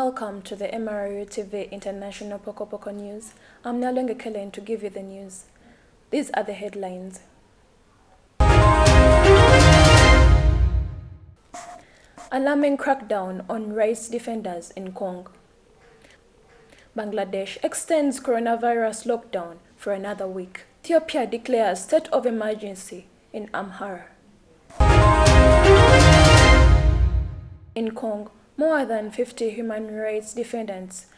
Welcome to the MRU TV International POKOPOKO News. I'm NALUYANGE KELLEN to give you the news. These are the headlines. Alarming crackdown on rights defenders in Congo. Bangladesh extends coronavirus lockdown for another week. Ethiopia declares state of emergency in Amhara. In Congo, more than 50 human rights defenders,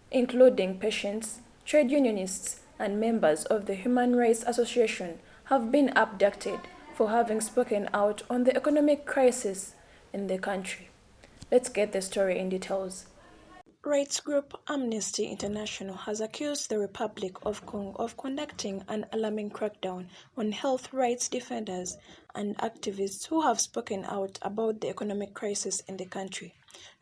including patients, trade unionists, and members of the Human Rights Association, have been abducted for having spoken out on the economic crisis in the country. Let's get the story in details. Rights group Amnesty International has accused the Republic of Congo of conducting an alarming crackdown on health rights defenders and activists who have spoken out about the economic crisis in the country.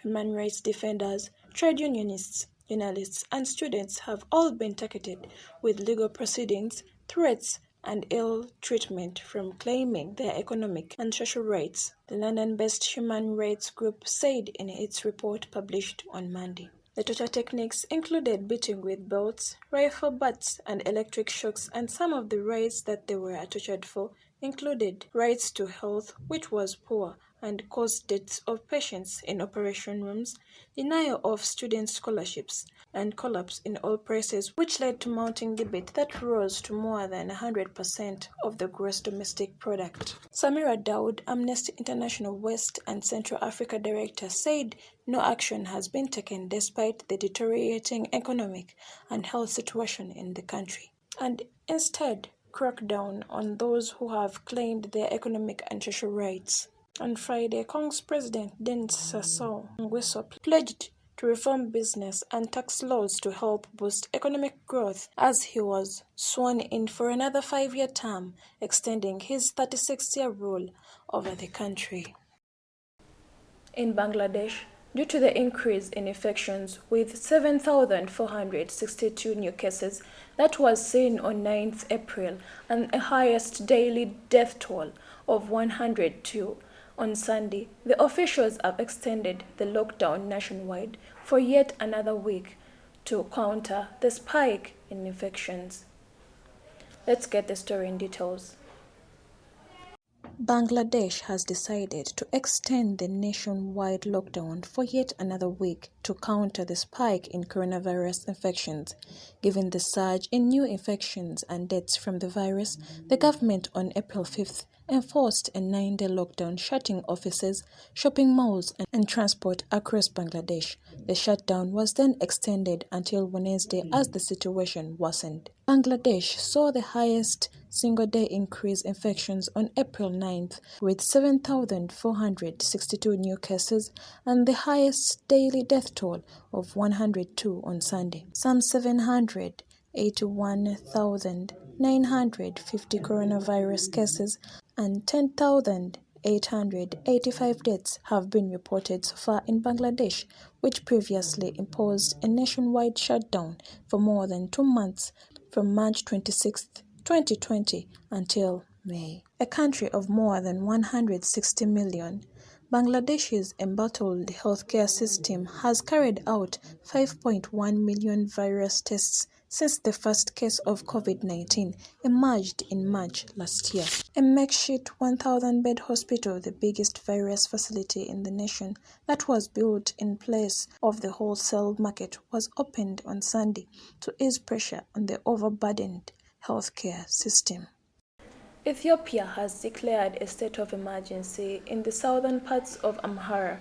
Human rights defenders, trade unionists, journalists, and students have all been targeted with legal proceedings, threats, and ill treatment from claiming their economic and social rights, the London-based human rights group said in its report published on Monday. The torture techniques included beating with belts, rifle butts, and electric shocks, and some of the rights that they were tortured for included rights to health, which was poor and caused deaths of patients in operation rooms, denial of student scholarships, and collapse in oil prices, which led to mounting debate that rose to more than 100% of the gross domestic product. Samira Daud, Amnesty International West and Central Africa Director, said no action has been taken despite the deteriorating economic and health situation in the country, and instead crack down on those who have claimed their economic and social rights. On Friday, Congo's President Denis Sassou Nguesso pledged to reform business and tax laws to help boost economic growth as he was sworn in for another 5-year term, extending his 36-year rule over the country. In Bangladesh, due to the increase in infections with 7,462 new cases that was seen on 9th April and a highest daily death toll of 102 on Sunday, the officials have extended the lockdown nationwide for yet another week to counter the spike in infections. Let's get the story in details. Bangladesh has decided to extend the nationwide lockdown for yet another week to counter the spike in coronavirus infections. Given the surge in new infections and deaths from the virus, the government on April 5th enforced a 9-day lockdown, shutting offices, shopping malls, and transport across Bangladesh. The shutdown was then extended until Wednesday as the situation worsened. Bangladesh saw the highest single-day increase in infections on April 9th, with 7,462 new cases and the highest daily death toll of 102 on Sunday. Some 781,950 coronavirus cases and 10,885 deaths have been reported so far in Bangladesh, which previously imposed a nationwide shutdown for more than 2 months from March 26, 2020 until May. A country of more than 160 million, Bangladesh's embattled healthcare system has carried out 5.1 million virus tests since the first case of COVID-19 emerged in March last year. A makeshift 1,000-bed hospital, the biggest virus facility in the nation that was built in place of the wholesale market, was opened on Sunday to ease pressure on the overburdened healthcare system. Ethiopia has declared a state of emergency in the southern parts of Amhara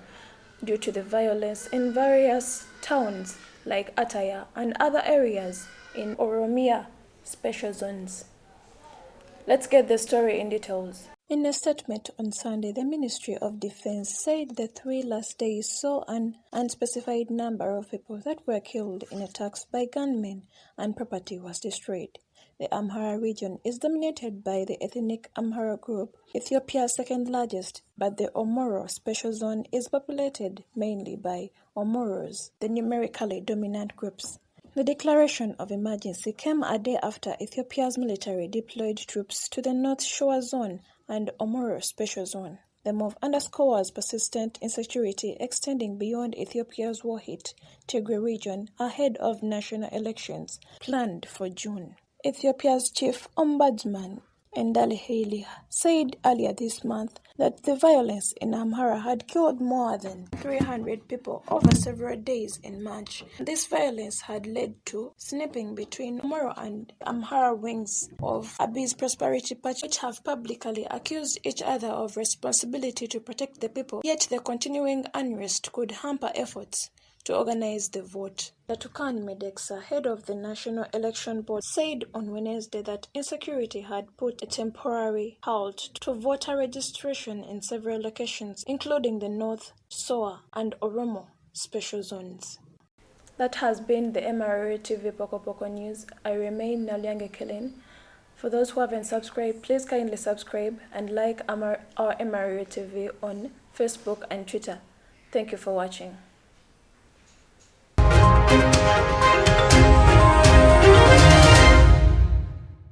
due to the violence in various towns like Ataya and other areas in Oromia special zones. Let's get the story in details. In a statement on Sunday, the Ministry of Defense said the 3 last days saw an unspecified number of people that were killed in attacks by gunmen and property was destroyed. The Amhara region is dominated by the ethnic Amhara group, Ethiopia's second largest, but the Omoro special zone is populated mainly by Omoros, the numerically dominant groups. The declaration of emergency came a day after Ethiopia's military deployed troops to the North Shore Zone and Omoro Special Zone. The move underscores persistent insecurity extending beyond Ethiopia's war-hit Tigray region ahead of national elections planned for June. Ethiopia's chief ombudsman, Endale Haile, said earlier this month that the violence in Amhara had killed more than 300 people over several days in March. This violence had led to sniping between Moro and Amhara wings of Abiy's Prosperity Party, which have publicly accused each other of responsibility to protect the people, yet the continuing unrest could hamper efforts to organize the vote. Latukan Medeksa, head of the National Election Board, said on Wednesday that insecurity had put a temporary halt to voter registration in several locations, including the North, Soa, and Oromo special zones. That has been the MRA TV POKOPOKO news. I remain NALUYANGE KELLEN. For those who haven't subscribed, please kindly subscribe and like our MRA TV on Facebook and Twitter. Thank you for watching.